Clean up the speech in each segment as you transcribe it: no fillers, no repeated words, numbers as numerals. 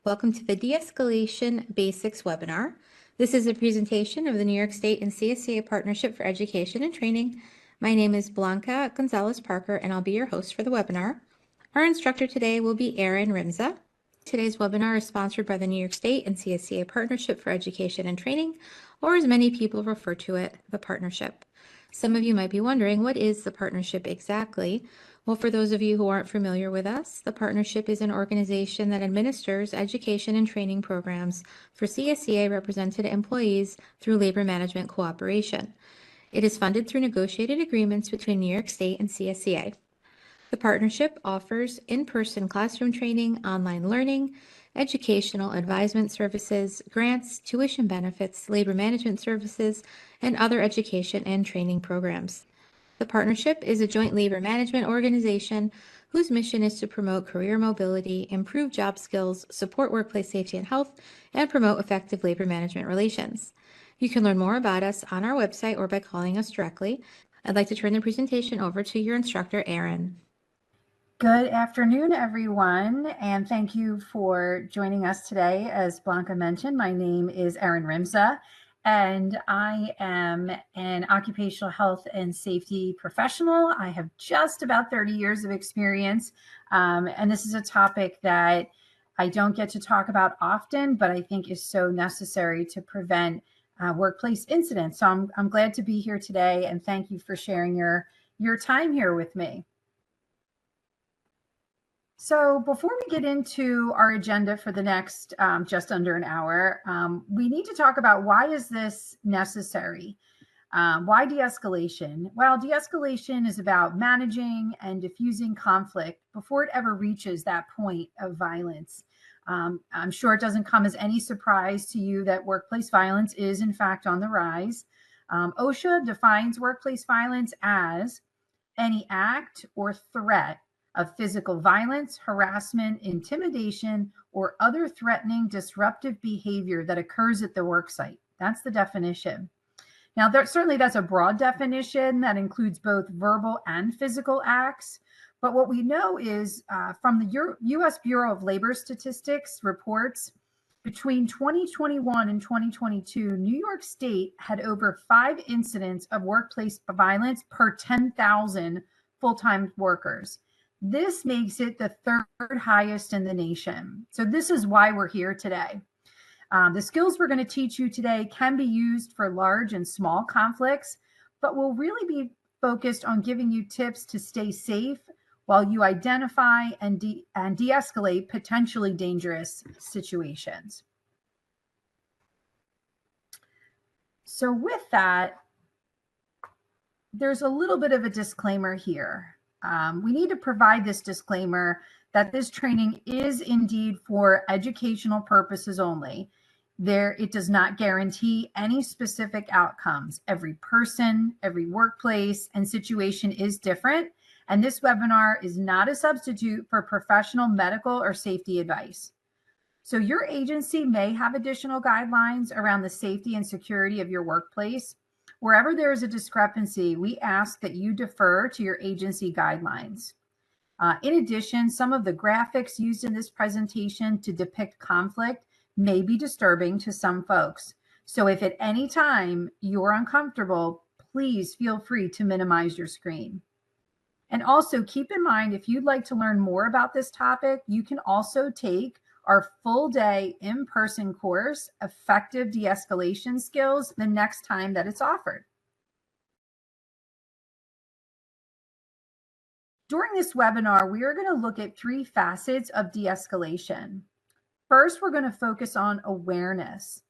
Welcome to the De-Escalation Basics webinar. This is a presentation of the New York State and CSEA Partnership for Education and Training. My name is Blanca Gonzalez-Parker, and I'll be your host for the webinar. Our instructor today will be Erin Rimza. Today's webinar is sponsored by the New York State and CSEA Partnership for Education and Training, or as many people refer to it, the partnership. Some of you might be wondering, what is the partnership exactly? Well, for those of you who aren't familiar with us, the partnership is an organization that administers education and training programs for CSEA represented employees through labor management cooperation. It is funded through negotiated agreements between New York State and CSEA. The partnership offers in-person classroom training, online learning, educational advisement services, grants, tuition benefits, labor management services, and other education and training programs. The partnership is a joint labor management organization whose mission is to promote career mobility, improve job skills, support workplace safety and health, and promote effective labor management relations. You can learn more about us on our website or by calling us directly. I'd like to turn the presentation over to your instructor, Erin. Good afternoon, everyone, and thank you for joining us today. As Blanca mentioned, my name is Erin Rimza, and I am an occupational health and safety professional. I have just about 30 years of experience, and this is a topic that I don't get to talk about often, but I think is so necessary to prevent workplace incidents. So I'm glad to be here today, and thank you for sharing your time here with me. So before we get into our agenda for the next just under an hour, we need to talk about why is this necessary? Why de-escalation? Well, de-escalation is about managing and diffusing conflict before it ever reaches that point of violence. I'm sure it doesn't come as any surprise to you that workplace violence is in fact on the rise. OSHA defines workplace violence as any act or threat of physical violence, harassment, intimidation, or other threatening, disruptive behavior that occurs at the worksite. That's the definition. Now, certainly that's a broad definition that includes both verbal and physical acts. But what we know is from the U.S. Bureau of Labor Statistics reports, between 2021 and 2022, New York State had over 5 incidents of workplace violence per 10,000 full-time workers. This makes it the 3rd highest in the nation. So this is why we're here today. The skills we're going to teach you today can be used for large and small conflicts, but we'll really be focused on giving you tips to stay safe while you identify and de-escalate potentially dangerous situations. So with that, there's a little bit of a disclaimer here. We need to provide this disclaimer that this training is indeed for educational purposes only. It does not guarantee any specific outcomes. Every person, every workplace, and situation is different, and this webinar is not a substitute for professional medical or safety advice. So your agency may have additional guidelines around the safety and security of your workplace. Wherever there is a discrepancy, we ask that you defer to your agency guidelines. In addition, some of the graphics used in this presentation to depict conflict may be disturbing to some folks. So if at any time you're uncomfortable, please feel free to minimize your screen. And also keep in mind, if you'd like to learn more about this topic, you can also take our full-day in-person course, Effective De-Escalation Skills, the next time that it's offered. During this webinar, we are going to look at 3 facets of de-escalation. First, we're going to focus on awareness.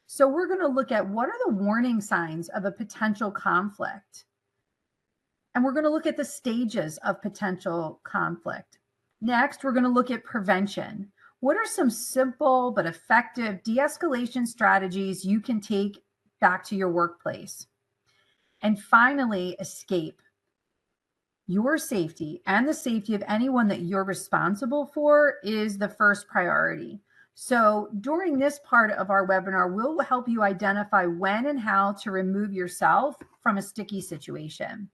So we're going to look at what are the warning signs of a potential conflict. And we're going to look at the stages of potential conflict. Next, we're going to look at prevention. What are some simple but effective de-escalation strategies you can take back to your workplace? And finally, escape. Your safety and the safety of anyone that you're responsible for is the first priority. So during this part of our webinar, we'll help you identify when and how to remove yourself from a sticky situation.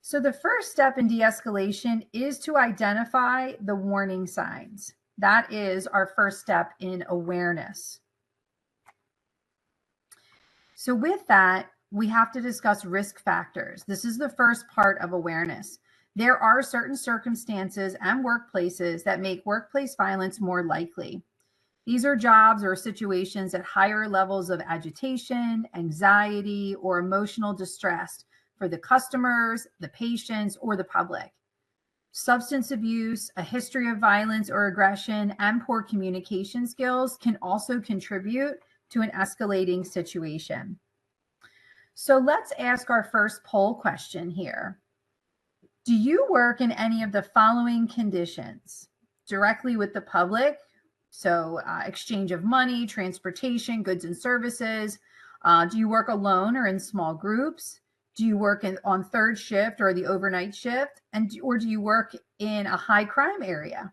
So the first step in de-escalation is to identify the warning signs. That is our first step in awareness. So with that, we have to discuss risk factors. This is the first part of awareness. There are certain circumstances and workplaces that make workplace violence more likely. These are jobs or situations at higher levels of agitation, anxiety, or emotional distress for the customers, the patients, or the public. Substance abuse, a history of violence or aggression, and poor communication skills can also contribute to an escalating situation. So let's ask our first poll question here. Do you work in any of the following conditions? Directly with the public, so exchange of money, transportation, goods and services. Do you work alone or in small groups? Do you work on third shift or the overnight shift? Or do you work in a high crime area?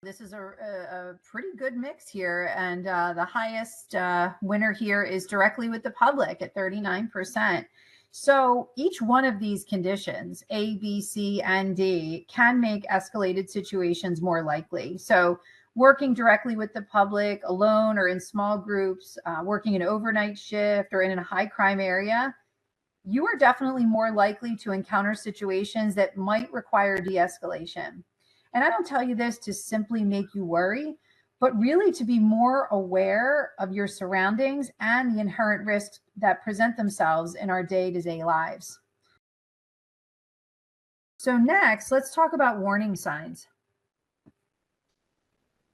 This is a pretty good mix here. And the highest winner here is directly with the public at 39%. So each one of these conditions, A, B, C, and D, can make escalated situations more likely. So working directly with the public, alone or in small groups, working an overnight shift or in a high crime area, you are definitely more likely to encounter situations that might require de-escalation. And I don't tell you this to simply make you worry, but really to be more aware of your surroundings and the inherent risks that present themselves in our day-to-day lives. So next, let's talk about warning signs.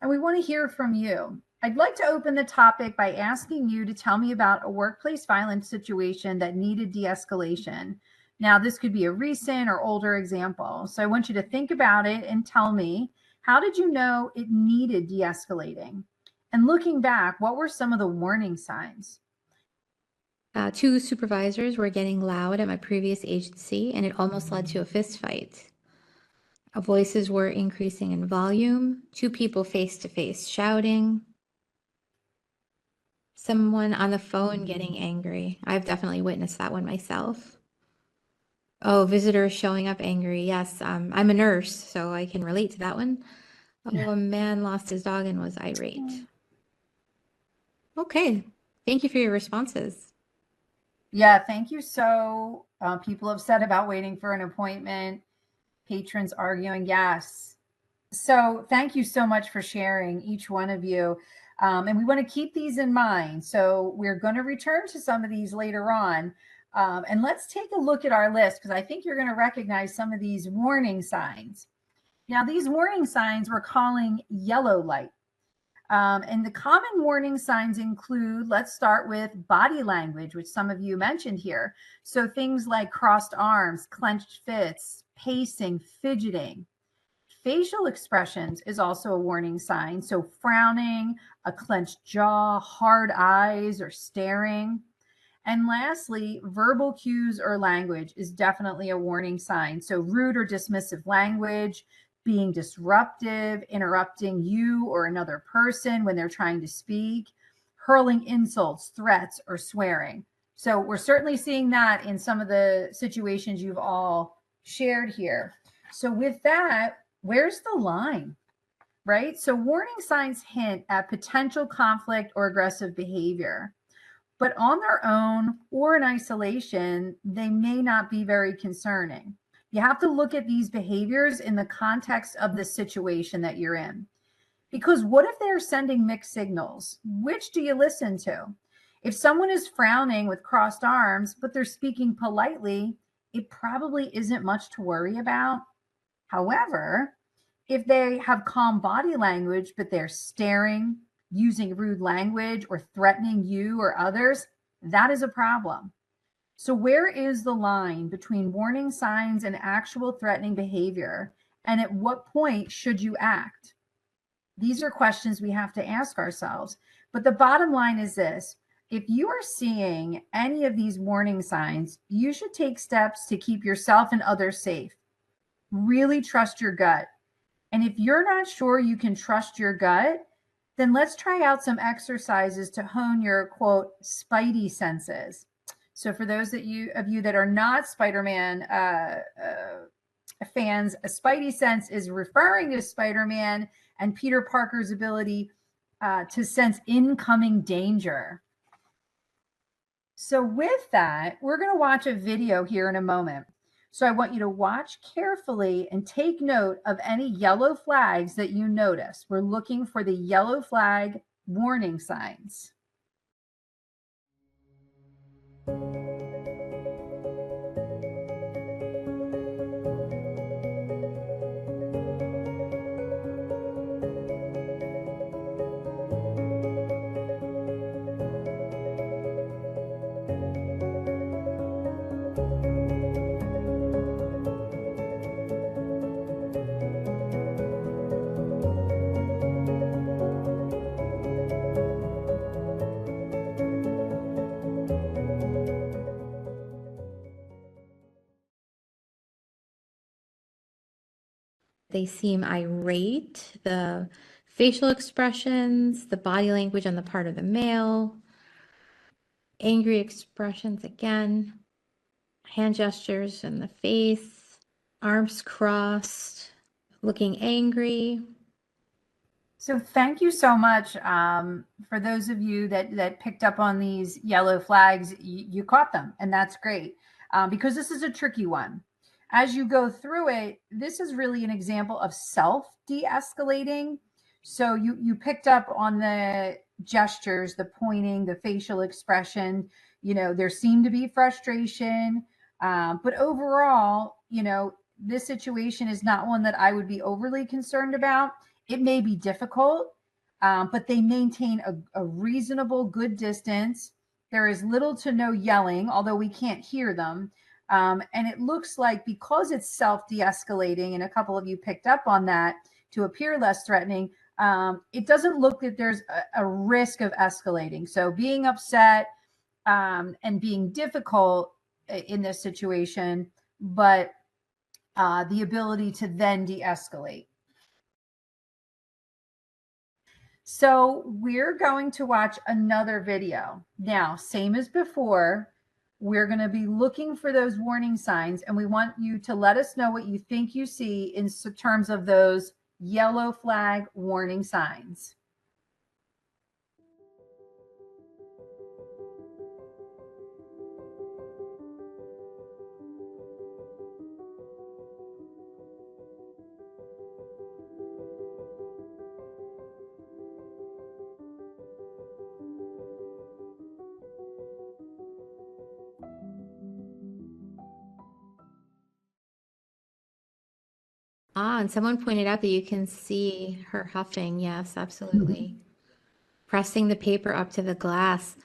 And we want to hear from you. I'd like to open the topic by asking you to tell me about a workplace violence situation that needed de-escalation. Now, this could be a recent or older example. So I want you to think about it and tell me, how did you know it needed de-escalating? And looking back, what were some of the warning signs? Two supervisors were getting loud at my previous agency, and it almost led to a fist fight. Voices were increasing in volume, two people face to face shouting, someone on the phone getting angry. I've definitely witnessed that one myself. Oh, visitors showing up angry. Yes, I'm a nurse, so I can relate to that one. Oh, a man lost his dog and was irate. Okay, thank you for your responses. Yeah, thank you. So people have said about waiting for an appointment, patrons arguing. Yes. So thank you so much for sharing, each one of you. And we want to keep these in mind. So we're going to return to some of these later on. And let's take a look at our list, because I think you're going to recognize some of these warning signs. Now, these warning signs we're calling yellow light. And the common warning signs include, let's start with body language, which some of you mentioned here. So things like crossed arms, clenched fists, pacing, fidgeting. Facial expressions is also a warning sign. So frowning, a clenched jaw, hard eyes, or staring. And lastly, verbal cues or language is definitely a warning sign. So rude or dismissive language, being disruptive, interrupting you or another person when they're trying to speak, hurling insults, threats, or swearing. So we're certainly seeing that in some of the situations you've all shared here. So with that, where's the line, right? So warning signs hint at potential conflict or aggressive behavior. But on their own or in isolation, they may not be very concerning. You have to look at these behaviors in the context of the situation that you're in. Because what if they're sending mixed signals? Which do you listen to? If someone is frowning with crossed arms, but they're speaking politely, it probably isn't much to worry about. However, if they have calm body language, but they're staring, using rude language, or threatening you or others, that is a problem. So where is the line between warning signs and actual threatening behavior? And at what point should you act? These are questions we have to ask ourselves. But the bottom line is this: if you are seeing any of these warning signs, you should take steps to keep yourself and others safe. Really trust your gut. And if you're not sure you can trust your gut, then let's try out some exercises to hone your, quote, spidey senses. So for those of you that are not Spider-Man fans, a spidey sense is referring to Spider-Man and Peter Parker's ability to sense incoming danger. So with that, we're going to watch a video here in a moment. So I want you to watch carefully and take note of any yellow flags that you notice. We're looking for the yellow flag warning signs. They seem irate, the facial expressions, the body language on the part of the male, angry expressions again, hand gestures in the face, arms crossed, looking angry. So thank you so much for those of you that picked up on these yellow flags. You caught them, and that's great because this is a tricky one. As you go through it, this is really an example of self de-escalating. So you picked up on the gestures, the pointing, the facial expression. There seemed to be frustration, but overall, this situation is not one that I would be overly concerned about. It may be difficult, but they maintain a reasonable, good distance. There is little to no yelling, although we can't hear them. And it looks like because it's self-de-escalating, and a couple of you picked up on that, to appear less threatening, it doesn't look that there's a risk of escalating. So being upset and being difficult in this situation, but the ability to then de-escalate. So we're going to watch another video. Now, same as before, we're going to be looking for those warning signs, and we want you to let us know what you think you see in terms of those yellow flag warning signs. And someone pointed out that you can see her huffing. Yes, absolutely. Pressing the paper up to the glass.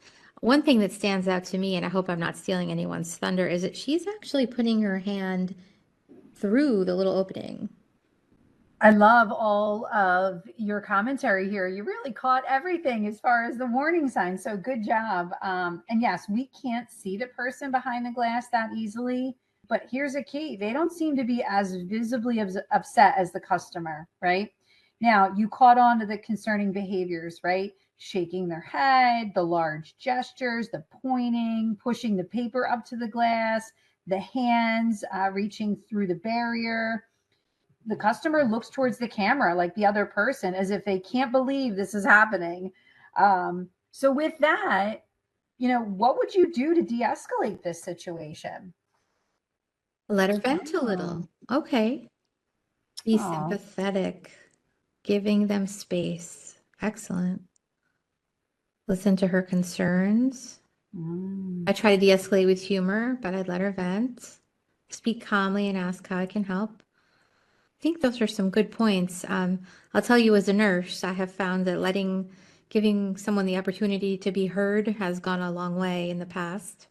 One thing that stands out to me, and I hope I'm not stealing anyone's thunder, is that she's actually putting her hand through the little opening. I love all of your commentary here. You really caught everything as far as the warning signs. So good job. And yes, we can't see the person behind the glass that easily. But here's a key. They don't seem to be as visibly upset as the customer, right? Now, you caught on to the concerning behaviors, right? Shaking their head, the large gestures, the pointing, pushing the paper up to the glass, the hands reaching through the barrier. The customer looks towards the camera like the other person as if they can't believe this is happening. So with that, what would you do to de-escalate this situation? Let her vent a little. Okay. Be sympathetic, giving them space. Excellent. Listen to her concerns. I try to de-escalate with humor, but I'd let her vent. Speak calmly and ask how I can help. I think those are some good points. I'll tell you, as a nurse, I have found that giving someone the opportunity to be heard has gone a long way in the past.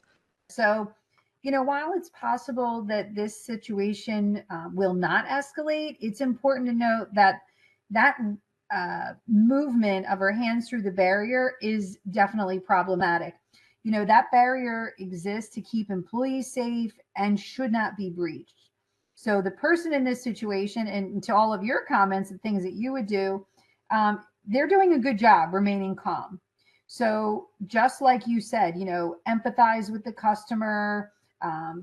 So, while it's possible that this situation will not escalate, it's important to note that movement of her hands through the barrier is definitely problematic. That barrier exists to keep employees safe and should not be breached. So the person in this situation, and to all of your comments and things that you would do, they're doing a good job remaining calm. So just like you said, empathize with the customer,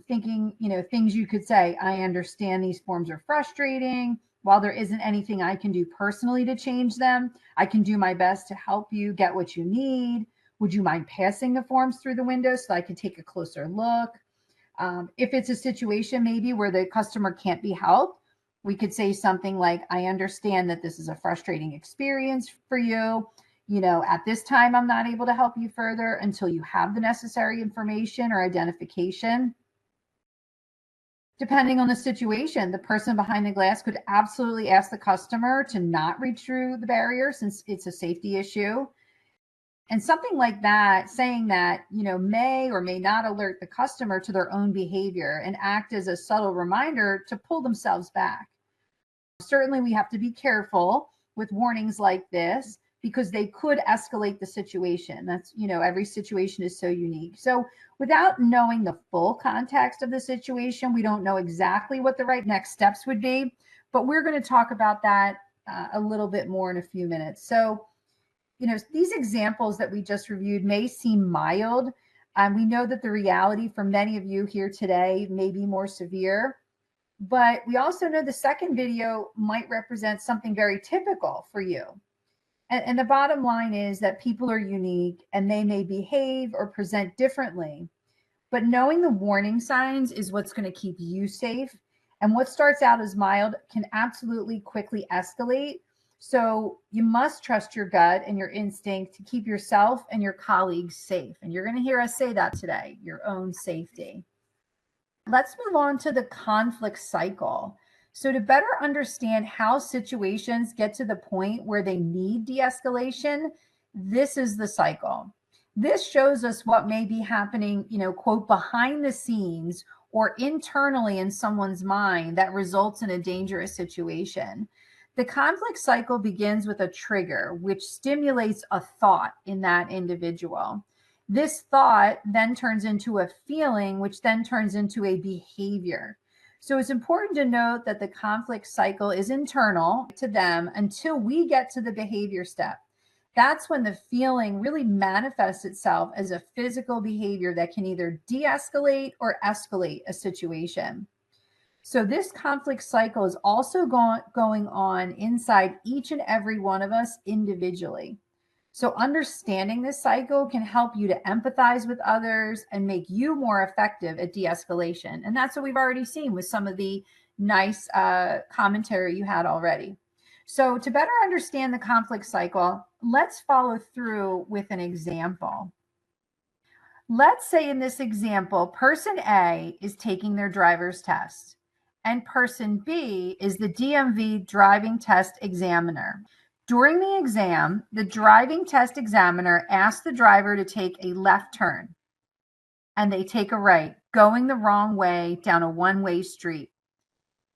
Thinking, things you could say, I understand these forms are frustrating. While there isn't anything I can do personally to change them, I can do my best to help you get what you need. Would you mind passing the forms through the window so I can take a closer look? If it's a situation maybe where the customer can't be helped, we could say something like, I understand that this is a frustrating experience for you. At this time, I'm not able to help you further until you have the necessary information or identification. Depending on the situation, the person behind the glass could absolutely ask the customer to not reach through the barrier since it's a safety issue. And something like that, saying that, may or may not alert the customer to their own behavior and act as a subtle reminder to pull themselves back. Certainly, we have to be careful with warnings like this because they could escalate the situation. That's, every situation is so unique. So without knowing the full context of the situation, we don't know exactly what the right next steps would be, but we're going to talk about that a little bit more in a few minutes. So, these examples that we just reviewed may seem mild. We know that the reality for many of you here today may be more severe, but we also know the second video might represent something very typical for you. And the bottom line is that people are unique and they may behave or present differently. But knowing the warning signs is what's going to keep you safe. And what starts out as mild can absolutely quickly escalate. So you must trust your gut and your instinct to keep yourself and your colleagues safe. And you're going to hear us say that today, your own safety. Let's move on to the conflict cycle. So to better understand how situations get to the point where they need de-escalation, this is the cycle. This shows us what may be happening, quote, behind the scenes or internally in someone's mind that results in a dangerous situation. The conflict cycle begins with a trigger, which stimulates a thought in that individual. This thought then turns into a feeling, which then turns into a behavior. So it's important to note that the conflict cycle is internal to them until we get to the behavior step. That's when the feeling really manifests itself as a physical behavior that can either de-escalate or escalate a situation. So this conflict cycle is also going on inside each and every one of us individually. So understanding this cycle can help you to empathize with others and make you more effective at de-escalation. And that's what we've already seen with some of the nice commentary you had already. So to better understand the conflict cycle, let's follow through with an example. Let's say in this example, person A is taking their driver's test and person B is the DMV driving test examiner. During the exam, the driving test examiner asks the driver to take a left turn, and they take a right, going the wrong way down a one-way street.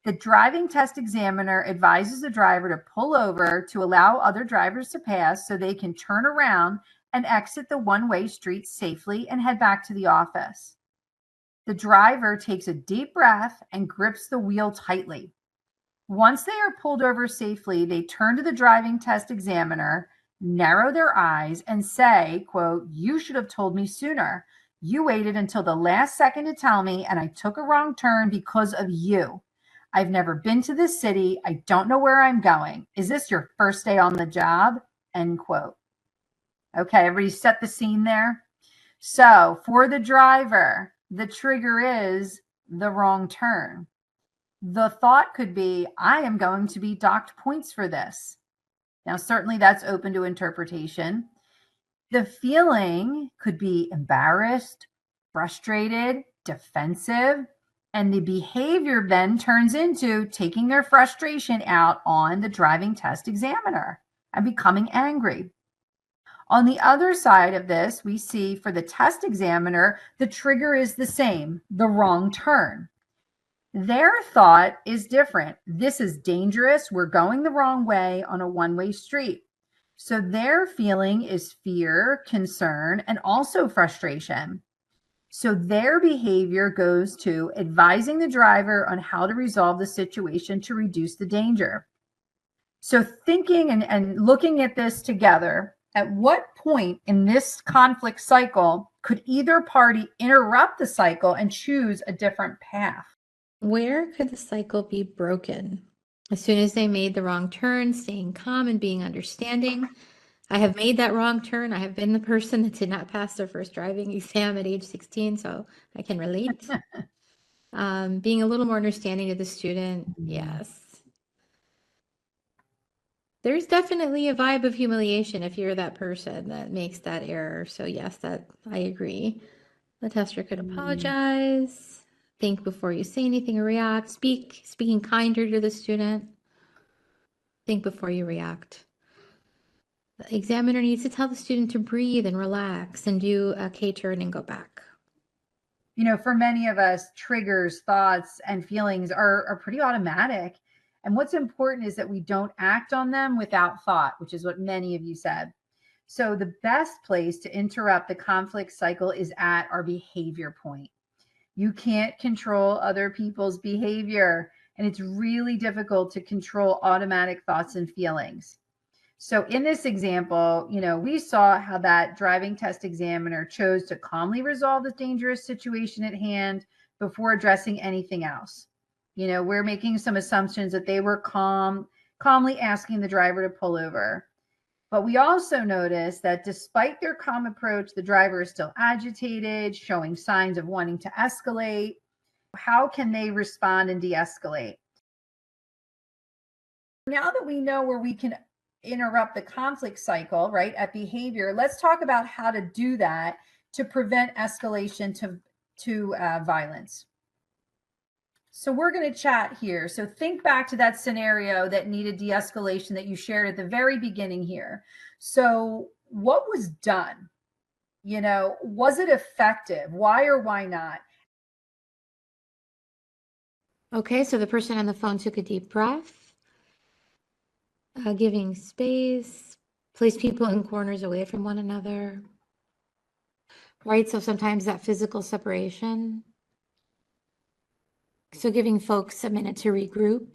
The driving test examiner advises the driver to pull over to allow other drivers to pass so they can turn around and exit the one-way street safely and head back to the office. The driver takes a deep breath and grips the wheel tightly. Once they are pulled over safely, they turn to the driving test examiner, narrow their eyes, and say, quote, "You should have told me sooner. You waited until the last second to tell me, and I took a wrong turn because of you. I've never been to this city. I don't know where I'm going. Is this your first day on the job?" End quote. Okay, everybody set the scene there. So for the driver, the trigger is the wrong turn. The thought could be, I am going to be docked points for this. Now, certainly that's open to interpretation. The feeling could be embarrassed, frustrated, defensive, and the behavior then turns into taking their frustration out on the driving test examiner and becoming angry. On the other side of this, we see for the test examiner, the trigger is the same, the wrong turn. Their thought is different. This is dangerous. We're going the wrong way on a one-way street. So their feeling is fear, concern, and also frustration. So their behavior goes to advising the driver on how to resolve the situation to reduce the danger. So thinking and looking at this together At what point in this conflict cycle could either party interrupt the cycle and choose a different path? Where could the cycle be broken? As soon as they made the wrong turn, staying calm and being understanding. I have made that wrong turn. I have been the person that did not pass their first driving exam at age 16, so I can relate. Being a little more understanding to the student, yes. There's definitely a vibe of humiliation if you're that person that makes that error. So yes, that I agree. The tester could apologize, think before you say anything or react, speaking kinder to the student. Think before you react. The examiner needs to tell the student to breathe and relax and do a K-turn and go back. You know, for many of us, triggers, thoughts, and feelings are pretty automatic. And what's important is that we don't act on them without thought, which is what many of you said. So the best place to interrupt the conflict cycle is at our behavior point. You can't control other people's behavior, and it's really difficult to control automatic thoughts and feelings. So in this example, you know, we saw how that driving test examiner chose to calmly resolve the dangerous situation at hand before addressing anything else. You know, we're making some assumptions that they were calmly asking the driver to pull over. But we also noticed that despite their calm approach, the driver is still agitated, showing signs of wanting to escalate. How can they respond and de-escalate? Now that we know where we can interrupt the conflict cycle, right, at behavior, let's talk about how to do that to prevent escalation to violence. So we're going to chat here. So think back to that scenario that needed de-escalation that you shared at the very beginning here. So what was done? You know, was it effective? Why or why not? Okay, so the person on the phone took a deep breath, giving space, place people in corners away from one another. Right, so sometimes that physical separation. So giving folks a minute to regroup.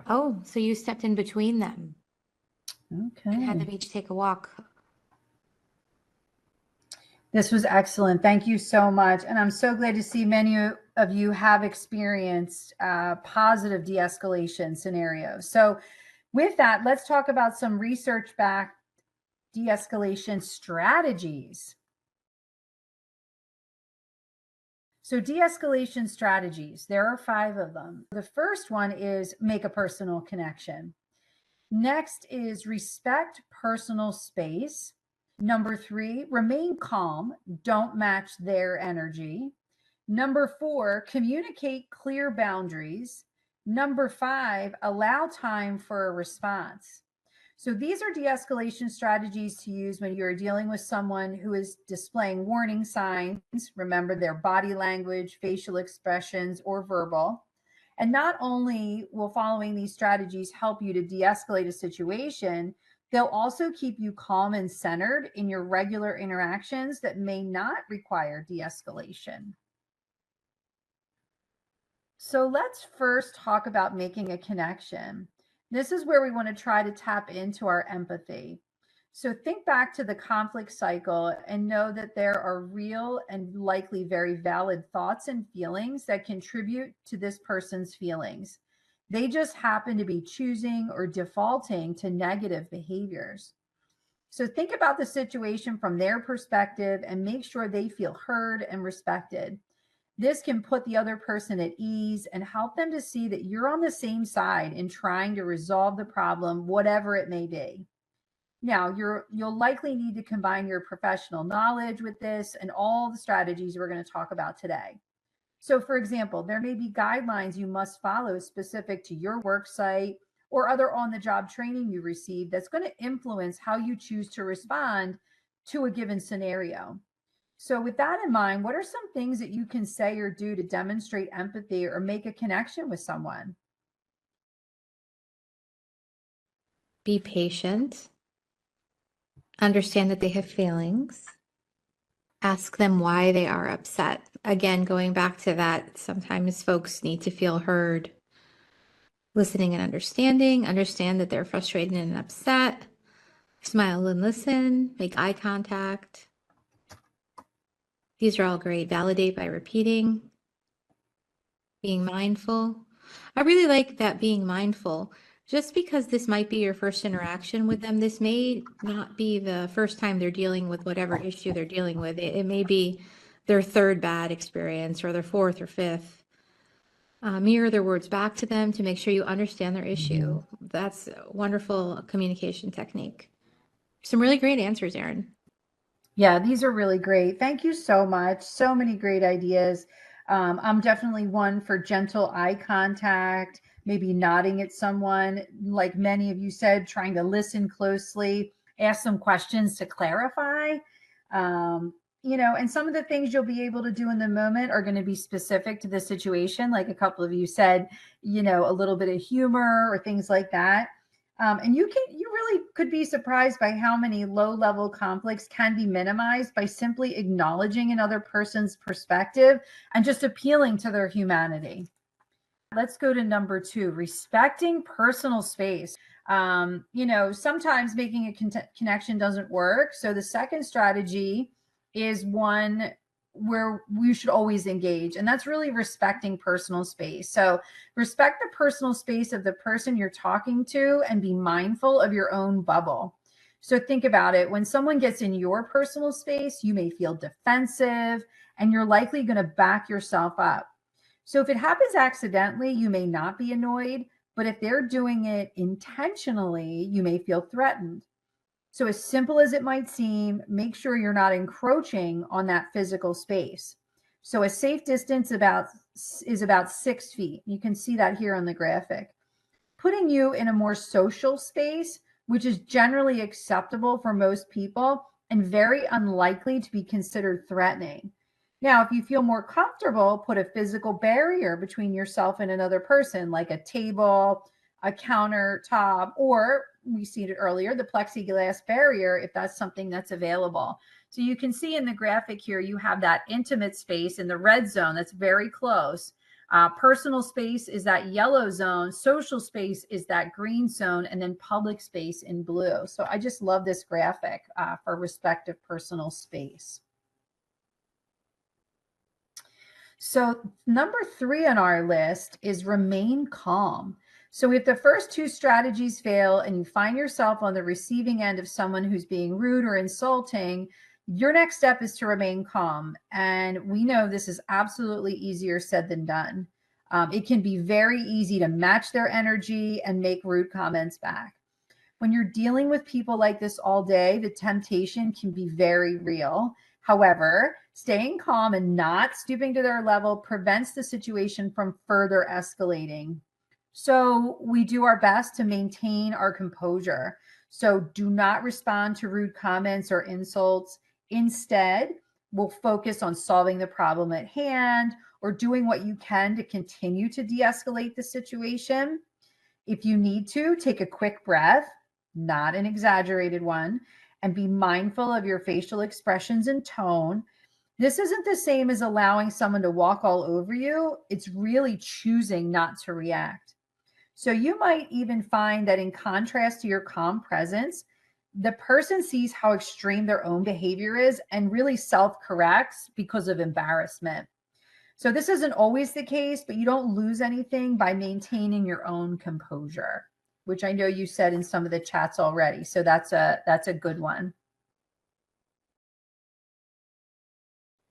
Oh, so you stepped in between them and had them Okay. each take a walk. This was excellent. Thank you so much. And I'm so glad to see many of you have experienced positive de-escalation scenarios. So with that, let's talk about some research-backed de-escalation strategies. So de-escalation strategies, there are 5 of them. The first one is make a personal connection. Next is respect personal space. Number 3, remain calm. Don't match their energy. Number 4, communicate clear boundaries. Number 5, allow time for a response. So these are de-escalation strategies to use when you're dealing with someone who is displaying warning signs. Remember their body language, facial expressions, or verbal. And not only will following these strategies help you to de-escalate a situation, they'll also keep you calm and centered in your regular interactions that may not require de-escalation. So let's first talk about making a connection. This is where we want to try to tap into our empathy. So think back to the conflict cycle and know that there are real and likely very valid thoughts and feelings that contribute to this person's feelings. They just happen to be choosing or defaulting to negative behaviors. So think about the situation from their perspective and make sure they feel heard and respected. This can put the other person at ease and help them to see that you're on the same side in trying to resolve the problem, whatever it may be. Now, you'll likely need to combine your professional knowledge with this and all the strategies we're going to talk about today. So, for example, there may be guidelines you must follow specific to your work site or other on-the-job training you receive that's going to influence how you choose to respond to a given scenario. So with that in mind, what are some things that you can say or do to demonstrate empathy or make a connection with someone? Be patient. Understand that they have feelings. Ask them why they are upset. Again, going back to that, sometimes folks need to feel heard. Listening and understanding. Understand that they're frustrated and upset. Smile and listen, make eye contact. These are all great. Validate by repeating, being mindful. I really like that being mindful. Just because this might be your first interaction with them, this may not be the first time they're dealing with whatever issue they're dealing with. It may be their third bad experience or their fourth or fifth. Mirror their words back to them to make sure you understand their issue. That's a wonderful communication technique. Some really great answers, Erin. Yeah, these are really great. Thank you so much. So many great ideas. I'm definitely one for gentle eye contact, maybe nodding at someone, like many of you said, trying to listen closely, ask some questions to clarify. And some of the things you'll be able to do in the moment are going to be specific to the situation. Like a couple of you said, a little bit of humor or things like that. And you really could be surprised by how many low-level conflicts can be minimized by simply acknowledging another person's perspective and just appealing to their humanity. Let's go to number 2, respecting personal space. Sometimes making a connection doesn't work. So the second strategy is one where we should always engage, and that's really respecting personal space. So respect the personal space of the person you're talking to and be mindful of your own bubble. So think about it. When someone gets in your personal space, you may feel defensive and you're likely going to back yourself up. So if it happens accidentally, you may not be annoyed, but if they're doing it intentionally, you may feel threatened. So as simple as it might seem, make sure you're not encroaching on that physical space. So a safe distance is about 6 feet. You can see that here on the graphic. Putting you in a more social space, which is generally acceptable for most people and very unlikely to be considered threatening. Now, if you feel more comfortable, put a physical barrier between yourself and another person, like a table, a countertop, or we seen it earlier, the plexiglass barrier, if that's something that's available. So you can see in the graphic here, you have that intimate space in the red zone that's very close. Personal space is that yellow zone, social space is that green zone, and then public space in blue. So I just love this graphic for respect of personal space. So number 3 on our list is remain calm. So if the first 2 strategies fail and you find yourself on the receiving end of someone who's being rude or insulting, your next step is to remain calm. And we know this is absolutely easier said than done. It can be very easy to match their energy and make rude comments back. When you're dealing with people like this all day, the temptation can be very real. However, staying calm and not stooping to their level prevents the situation from further escalating. So we do our best to maintain our composure. So do not respond to rude comments or insults. Instead, we'll focus on solving the problem at hand or doing what you can to continue to de-escalate the situation. If you need to, take a quick breath, not an exaggerated one, and be mindful of your facial expressions and tone. This isn't the same as allowing someone to walk all over you. It's really choosing not to react. So you might even find that in contrast to your calm presence, the person sees how extreme their own behavior is and really self-corrects because of embarrassment. So this isn't always the case, but you don't lose anything by maintaining your own composure, which I know you said in some of the chats already. So that's a good one.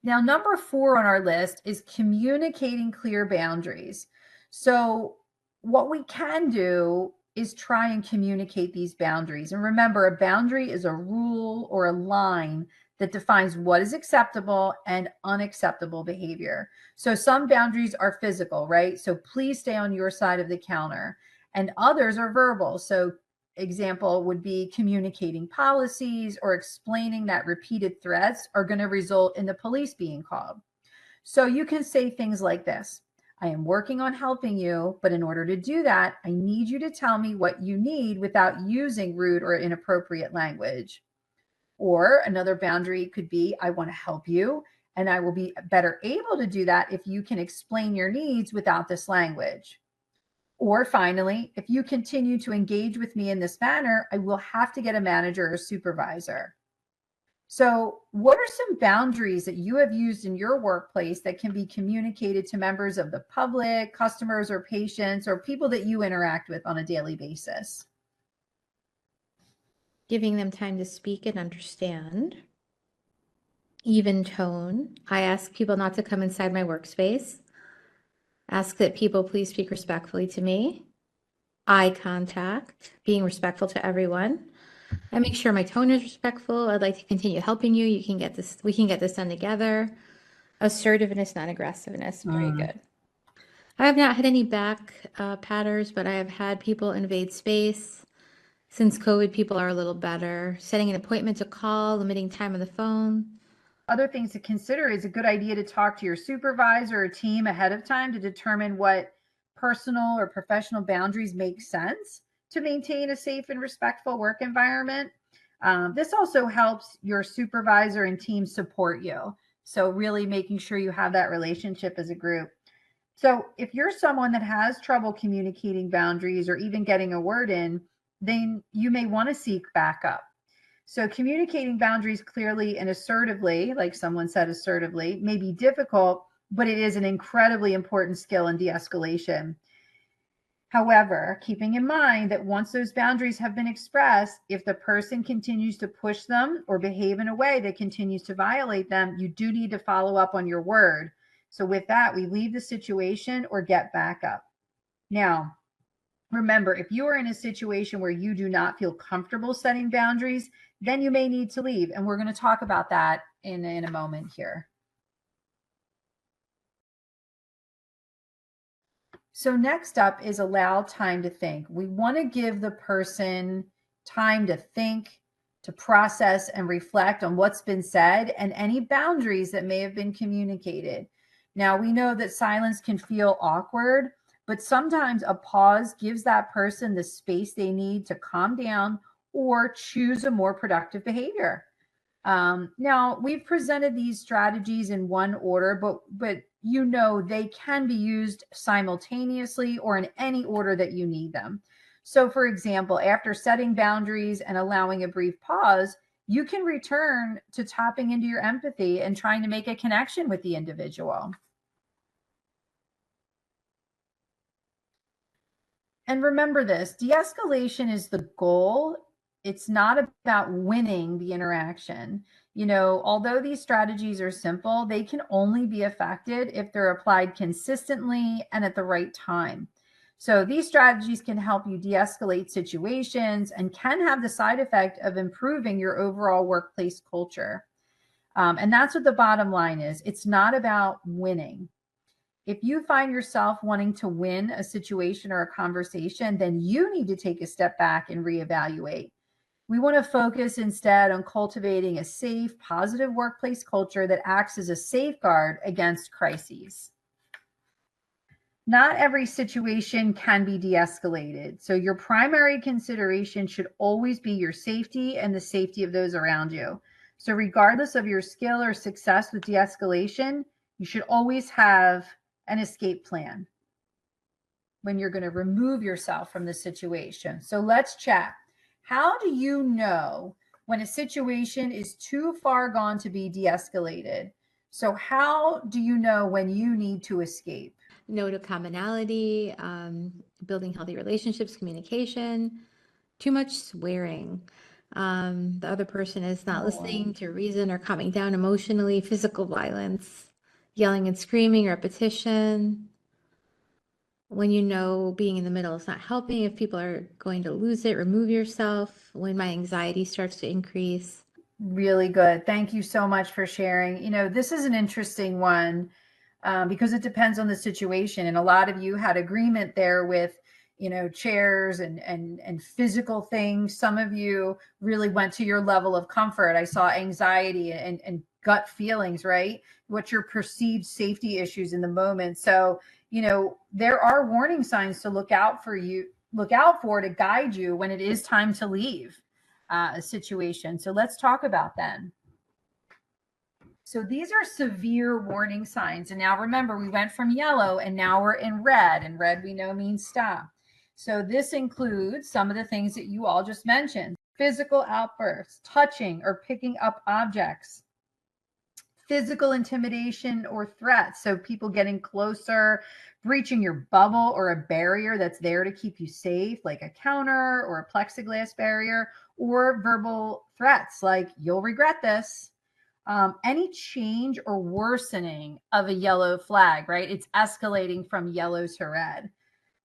Now, number 4 on our list is communicating clear boundaries. So what we can do is try and communicate these boundaries. And remember, a boundary is a rule or a line that defines what is acceptable and unacceptable behavior. So some boundaries are physical, right? So please stay on your side of the counter. And others are verbal. So example would be communicating policies or explaining that repeated threats are going to result in the police being called. So you can say things like this: I am working on helping you, but in order to do that, I need you to tell me what you need without using rude or inappropriate language. Or another boundary could be, I want to help you, and I will be better able to do that if you can explain your needs without this language. Or finally, if you continue to engage with me in this manner, I will have to get a manager or supervisor. So, what are some boundaries that you have used in your workplace that can be communicated to members of the public, customers, or patients, or people that you interact with on a daily basis? Giving them time to speak and understand. Even tone. I ask people not to come inside my workspace. Ask that people please speak respectfully to me. Eye contact, being respectful to everyone. I make sure my tone is respectful. I'd like to continue helping you. You can get this, we can get this done together. Assertiveness, not aggressiveness. Very good. I have not had any back patterns, but I have had people invade space. Since COVID, people are a little better. Setting an appointment to call, limiting time on the phone. Other things to consider is a good idea to talk to your supervisor or team ahead of time to determine what personal or professional boundaries make sense to maintain a safe and respectful work environment. This also helps your supervisor and team support you. So, really making sure you have that relationship as a group. So, if you're someone that has trouble communicating boundaries or even getting a word in, then you may want to seek backup. So, communicating boundaries clearly and assertively, like someone said assertively, may be difficult, but it is an incredibly important skill in de escalation. However, keeping in mind that once those boundaries have been expressed, if the person continues to push them or behave in a way that continues to violate them, you do need to follow up on your word. So, with that, we leave the situation or get backup. Now, remember, if you are in a situation where you do not feel comfortable setting boundaries, then you may need to leave. And we're going to talk about that in a moment here. So next up is allow time to think. We want to give the person time to think, to process and reflect on what's been said and any boundaries that may have been communicated. Now, we know that silence can feel awkward, but sometimes a pause gives that person the space they need to calm down or choose a more productive behavior. Now, we've presented these strategies in one order, but you know they can be used simultaneously or in any order that you need them. So, for example, after setting boundaries and allowing a brief pause, you can return to tapping into your empathy and trying to make a connection with the individual. And remember this, de-escalation is the goal. It's not about winning the interaction. You know, although these strategies are simple, they can only be effective if they're applied consistently and at the right time. So these strategies can help you de-escalate situations and can have the side effect of improving your overall workplace culture. And that's what the bottom line is. It's not about winning. If you find yourself wanting to win a situation or a conversation, then you need to take a step back and reevaluate. We want to focus instead on cultivating a safe, positive workplace culture that acts as a safeguard against crises. Not every situation can be de-escalated. So your primary consideration should always be your safety and the safety of those around you. So regardless of your skill or success with de-escalation, you should always have an escape plan when you're going to remove yourself from the situation. So let's chat. How do you know when a situation is too far gone to be de-escalated? So how do you know when you need to escape? No to commonality, building healthy relationships, communication, too much swearing. The other person is not listening to reason or calming down emotionally, physical violence, yelling and screaming, repetition. When you know being in the middle is not helping, if people are going to lose it, remove yourself. When my anxiety starts to increase. Really good. Thank you so much for sharing. You know, this is an interesting one because it depends on the situation. And a lot of you had agreement there with, you know, chairs and physical things. Some of you really went to your level of comfort. I saw anxiety and gut feelings, right? What's your perceived safety issues in the moment? So, you know, there are warning signs to look out for to guide you when it is time to leave a situation. So let's talk about them. So these are severe warning signs. And now remember, we went from yellow and now we're in red, and red we know means stop. So this includes some of the things that you all just mentioned: physical outbursts, touching or picking up objects, physical intimidation or threats. So people getting closer, breaching your bubble or a barrier that's there to keep you safe, like a counter or a plexiglass barrier, or verbal threats like "you'll regret this." Any change or worsening of a yellow flag, right? It's escalating from yellow to red.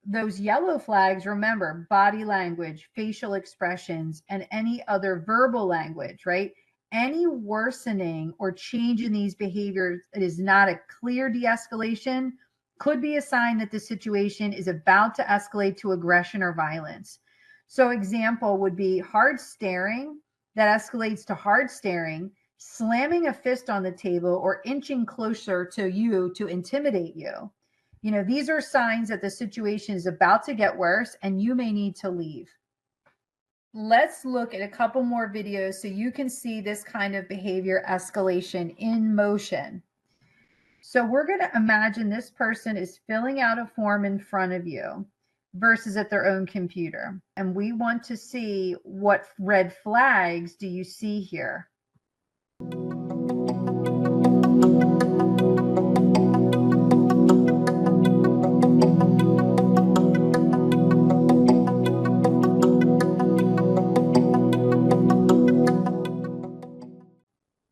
Those yellow flags, remember, body language, facial expressions, and any other verbal language, right? Any worsening or change in these behaviors that is not a clear de-escalation could be a sign that the situation is about to escalate to aggression or violence. So example would be hard staring that escalates to hard staring, slamming a fist on the table, or inching closer to you to intimidate you. You know, these are signs that the situation is about to get worse and you may need to leave. Let's look at a couple more videos so you can see this kind of behavior escalation in motion. So we're going to imagine this person is filling out a form in front of you versus at their own computer. And we want to see what red flags do you see here.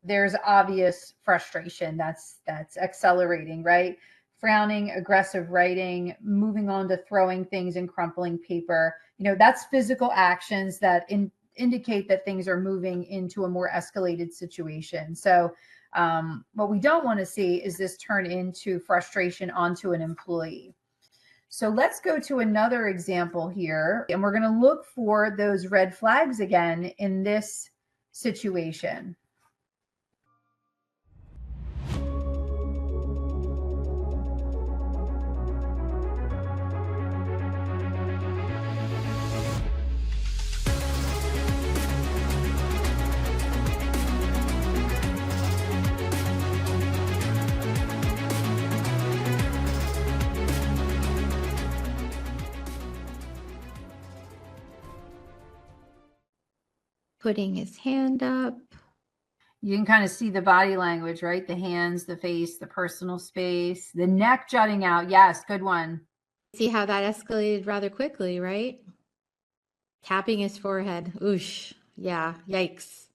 There's obvious frustration that's accelerating, right? Frowning, aggressive writing, moving on to throwing things and crumpling paper. You know, that's physical actions that indicate that things are moving into a more escalated situation. So what we don't want to see is this turn into frustration onto an employee. So let's go to another example here, and we're going to look for those red flags again in this situation. Putting his hand up. You can kind of see the body language, right? The hands, the face, the personal space, the neck jutting out. Yes, good one. See how that escalated rather quickly, right? Tapping his forehead. Oosh. Yeah, yikes.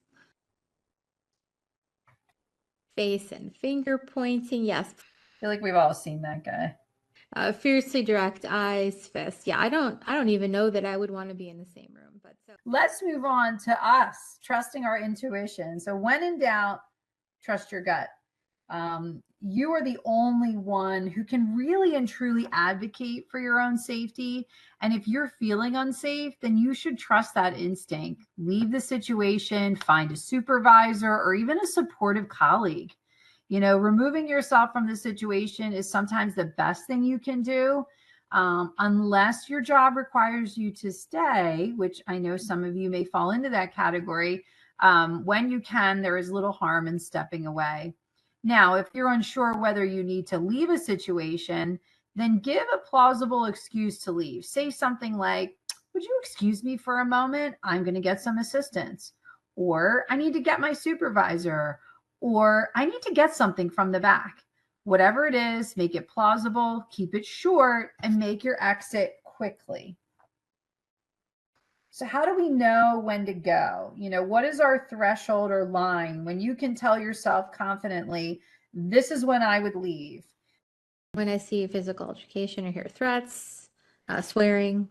Face and finger pointing. Yes. I feel like we've all seen that guy. Fiercely direct eyes, fist. Yeah, I don't even know that I would want to be in the same room. But so let's move on to us trusting our intuition. So when in doubt, trust your gut. You are the only one who can really and truly advocate for your own safety. And if you're feeling unsafe, then you should trust that instinct. Leave the situation, find a supervisor or even a supportive colleague. You know, removing yourself from the situation is sometimes the best thing you can do, unless your job requires you to stay, which I know some of you may fall into that category. When you can, there is little harm in stepping away. Now, if you're unsure whether you need to leave a situation, then give a plausible excuse to leave. Say something like, "Would you excuse me for a moment? I'm going to get some assistance." Or, "I need to get my supervisor." Or, "I need to get something from the back." Whatever it is, make it plausible, keep it short, and make your exit quickly. So how do we know when to go? You know, what is our threshold or line when you can tell yourself confidently, this is when I would leave? when I see physical altercation or hear threats, swearing,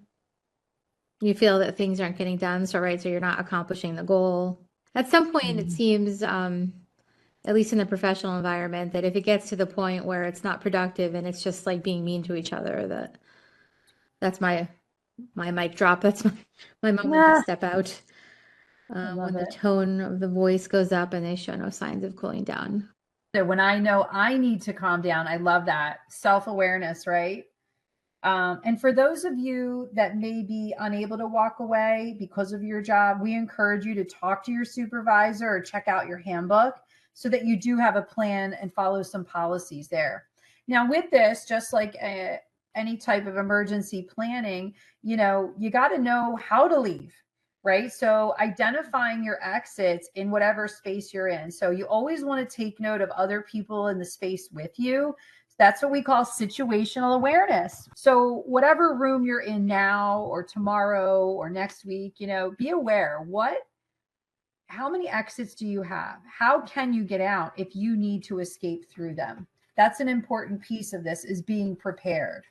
you feel that things aren't getting done. So, right, so you're not accomplishing the goal. At some point, it seems, at least in the professional environment, that if it gets to the point where it's not productive and it's just like being mean to each other, that's my mic drop. That's my moment to step out. When the tone of the voice goes up and they show no signs of cooling down. So when I know I need to calm down, I love that. Self-awareness, right? And for those of you that may be unable to walk away because of your job, we encourage you to talk to your supervisor or check out your handbook so that you do have a plan and follow some policies there. Now with this, just like any type of emergency planning, you got to know how to leave, right? So identifying your exits in whatever space you're in. So you always want to take note of other people in the space with you. That's what we call situational awareness. So whatever room you're in now or tomorrow or next week, be aware how many exits do you have? How can you get out if you need to escape through them? That's an important piece of this, is being prepared.